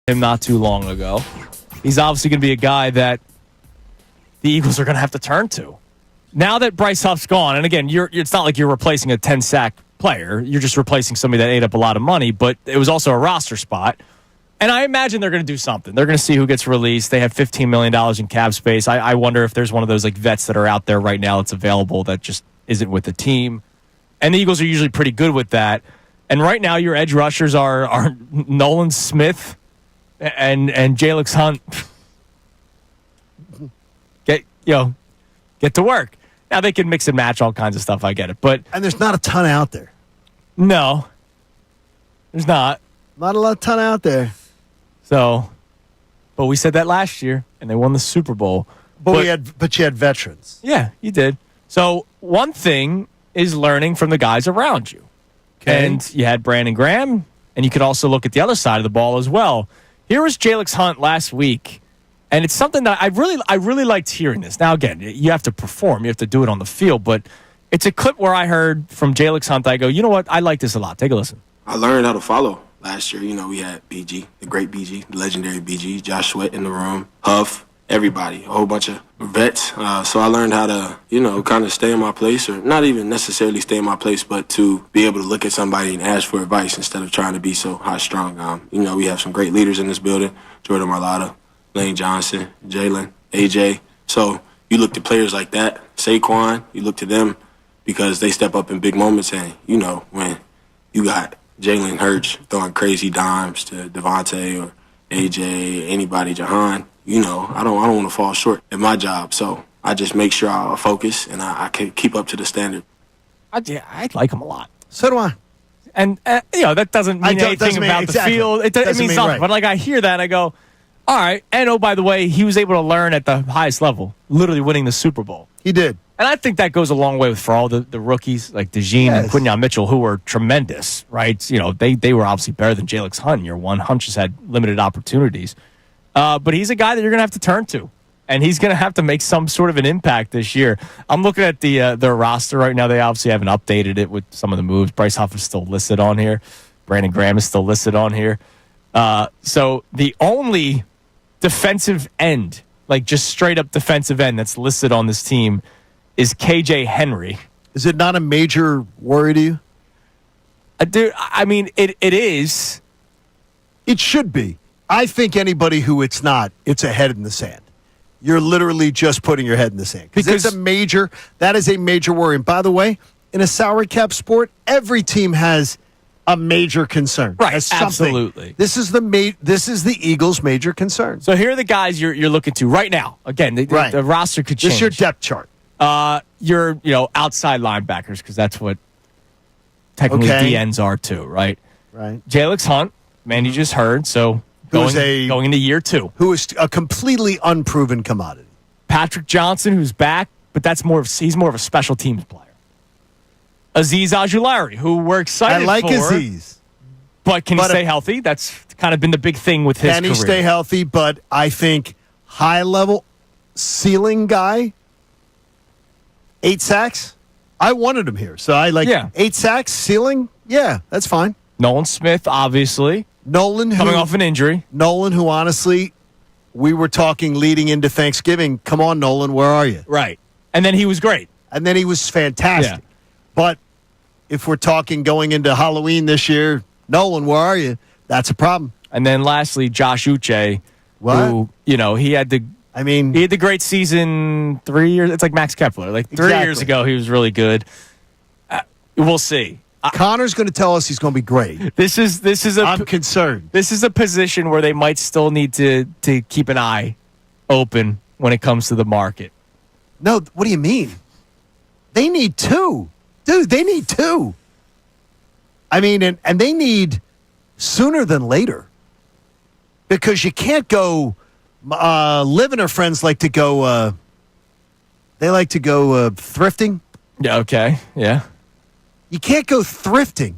him not too long ago. He's obviously going to be a guy that the Eagles are going to have to turn to. Now that Bryce Huff's gone, and again, it's not like you're replacing a 10-sack player. You're just replacing somebody that ate up a lot of money, but it was also a roster spot. And I imagine they're going to do something. They're going to see who gets released. They have $15 million in cap space. I wonder if there's one of those like vets that are out there right now that's available that just isn't with the team. And the Eagles are usually pretty good with that. And right now, your edge rushers are Nolan Smith and Jalix Hunt. Get to work. Now they can mix and match all kinds of stuff. I get it, and there's not a ton out there. No, there's not. Not a ton out there. So, but we said that last year, and they won the Super Bowl. But you had veterans. Yeah, you did. So one thing is learning from the guys around you. Okay. And you had Brandon Graham, and you could also look at the other side of the ball as well. Here was Jalix Hunt last week, and it's something that I really liked hearing this. Now, again, you have to perform. You have to do it on the field, but it's a clip where I heard from Jalix Hunt. I go, you know what? I like this a lot. Take a listen. I learned how to follow. Last year, we had BG, the great BG, the legendary BG, Josh Sweat in the room, Huff, everybody, a whole bunch of vets. So I learned how to, kind of stay in my place, or not even necessarily stay in my place, but to be able to look at somebody and ask for advice instead of trying to be so high-strung. We have some great leaders in this building, Jordan Mailata, Lane Johnson, Jalen, AJ. So you look to players like that, Saquon, you look to them because they step up in big moments, and, when you got Jalen Hurts throwing crazy dimes to Devontae or AJ, anybody, Jahan, I don't want to fall short at my job. So I just make sure I focus and I can keep up to the standard. I like him a lot. So do I. And, that doesn't mean anything about the field. It means nothing. Right. But, I hear that and I go, all right. And, oh, by the way, he was able to learn at the highest level, literally winning the Super Bowl. He did. And I think that goes a long way for all the rookies like DeJean and Quinyon Mitchell, who were tremendous, right? They were obviously better than Jalix Hunt in year one. Hunt just had limited opportunities. But he's a guy that you're going to have to turn to. And he's going to have to make some sort of an impact this year. I'm looking at their roster right now. They obviously haven't updated it with some of the moves. Bryce Huff is still listed on here. Brandon Graham is still listed on here. So the only defensive end, like just straight up defensive end that's listed on this team is KJ Henry. Is it not a major worry to you? Dude, it is. It should be. I think anybody who it's not, it's a head in the sand. You're literally just putting your head in the sand. Because that is a major worry. And by the way, in a salary cap sport, every team has a major concern. Right, absolutely. This is the Eagles' major concern. So here are the guys you're looking to right now. Again, the roster could change. This is your depth chart. Your outside linebackers, because that's what technically DNs are too, right? Right. Jalix Hunt, man, you just heard. So going into year 2, who is a completely unproven commodity. Patrick Johnson, who's back, but he's more of a special teams player. Azeez Ojulari, who we're excited for. I like Azeez. But can he stay healthy? That's kind of been the big thing with his career. Can he stay healthy? But I think high-level ceiling guy, 8 sacks. I wanted him here. So I 8 sacks, ceiling. Yeah, that's fine. Nolan Smith, obviously. Coming off an injury. Nolan, who honestly, we were talking leading into Thanksgiving. Come on, Nolan, where are you? Right. And then he was great. And then he was fantastic. Yeah. But if we're talking going into Halloween this year, Nolan, where are you? That's a problem. And then lastly, Josh Uche, who, he had the great season 3 years. It's like Max Kepler. Like 3 years ago, he was really good. We'll see. Connor's going to tell us he's going to be great. I'm concerned. This is a position where they might still need to keep an eye open when it comes to the market. No, what do you mean? They need 2. Dude, they need 2. And they need sooner than later. Because you can't go, Liv and her friends like to go, thrifting. Yeah, okay, yeah. You can't go thrifting.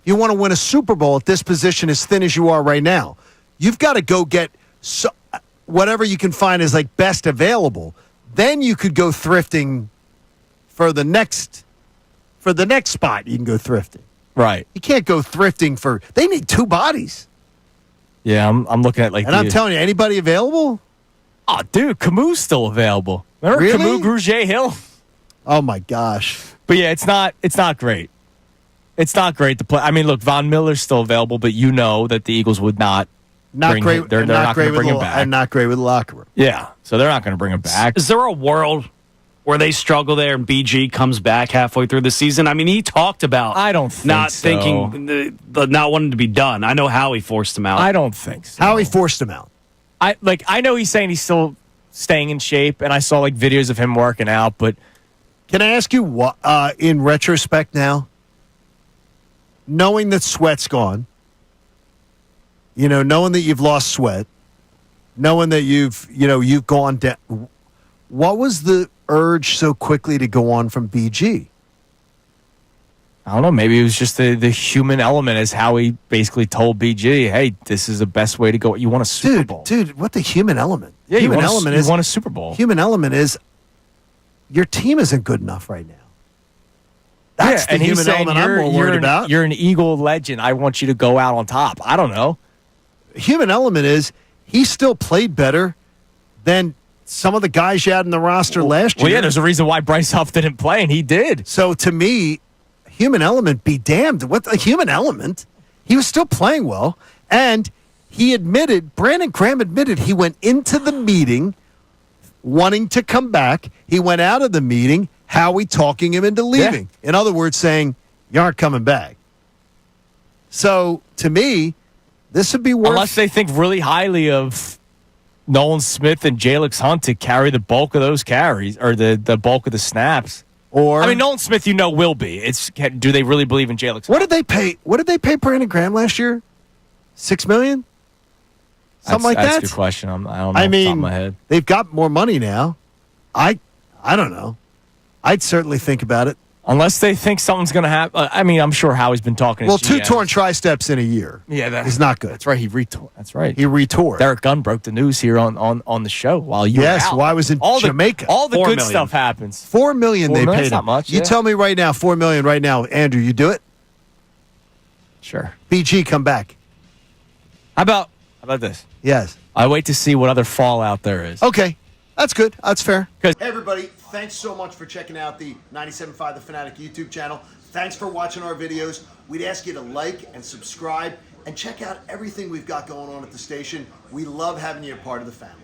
You want to win a Super Bowl at this position as thin as you are right now. You've got to go get whatever you can find as best available. Then you could go thrifting for the next spot. You can go thrifting. Right. You can't go thrifting they need 2 bodies. Yeah, I'm looking at And I'm telling you, anybody available? Oh, dude, Camus still available. Remember Really? Camus, Grugier, Hill? Oh my gosh. But yeah, it's not great. It's not great to play. I mean, look, Von Miller's still available, but you know that the Eagles would not bring great. him. They're not going to bring him back. And not great with the locker room. Yeah, so they're not going to bring him back. Is there a world where they struggle there and BG comes back halfway through the season? I mean, he talked about I don't think not so. thinking, not wanting to be done. I know Howie forced him out. I don't think so. How he forced him out. I know he's saying he's still staying in shape, and I saw like videos of him working out, but Can I ask you what, in retrospect now, knowing that Sweat's gone, knowing that you've lost Sweat, knowing that you've gone down, what was the urge so quickly to go on from BG? I don't know. Maybe it was just the human element, as how he basically told BG, "Hey, this is the best way to go. You want a Super Bowl, dude? What the human element? Yeah, human you element is you want a Super Bowl. Human element is your team isn't good enough right now. That's the and he's human saying element I'm more worried about. You're an Eagle legend. I want you to go out on top. I don't know. Human element is he still played better than some of the guys you had in the roster last year. Well, yeah, there's a reason why Bryce Huff didn't play, and he did. So to me, human element be damned. What the human element? He was still playing well, and he admitted, Brandon Graham admitted, he went into the meeting wanting to come back. He went out of the meeting, Howie talking him into leaving. Yeah. In other words, saying, you aren't coming back. So to me, this would be worth... Unless they think really highly of Nolan Smith and Jalix Hunt to carry the bulk of those carries, or the bulk of the snaps. Or, I mean, Nolan Smith, will be. Do they really believe in Jalix Hunt? What did they pay Brandon Graham last year? $6 million? Something like that? That's a good question. I don't know off the top of my head. They've got more money now. I don't know. I'd certainly think about it. Unless they think something's going to happen. I mean, I'm sure Howie's been talking to two torn triceps in a year. Yeah, is not good. That's right. He retore. That's right. He retore. Derek Gunn broke the news here on the show while you were out. While I was in Jamaica. All the good million. stuff happens. $4 million they paid him. That's not much. You tell me right now, $4 million right now, Andrew, you do it? Sure. BG, come back. How about this? Yes. I wait to see what other fallout there is. Okay. That's good. That's fair. Hey, everybody. Thanks so much for checking out the 97.5 The Fanatic YouTube channel. Thanks for watching our videos. We'd ask you to like and subscribe and check out everything we've got going on at the station. We love having you a part of the family.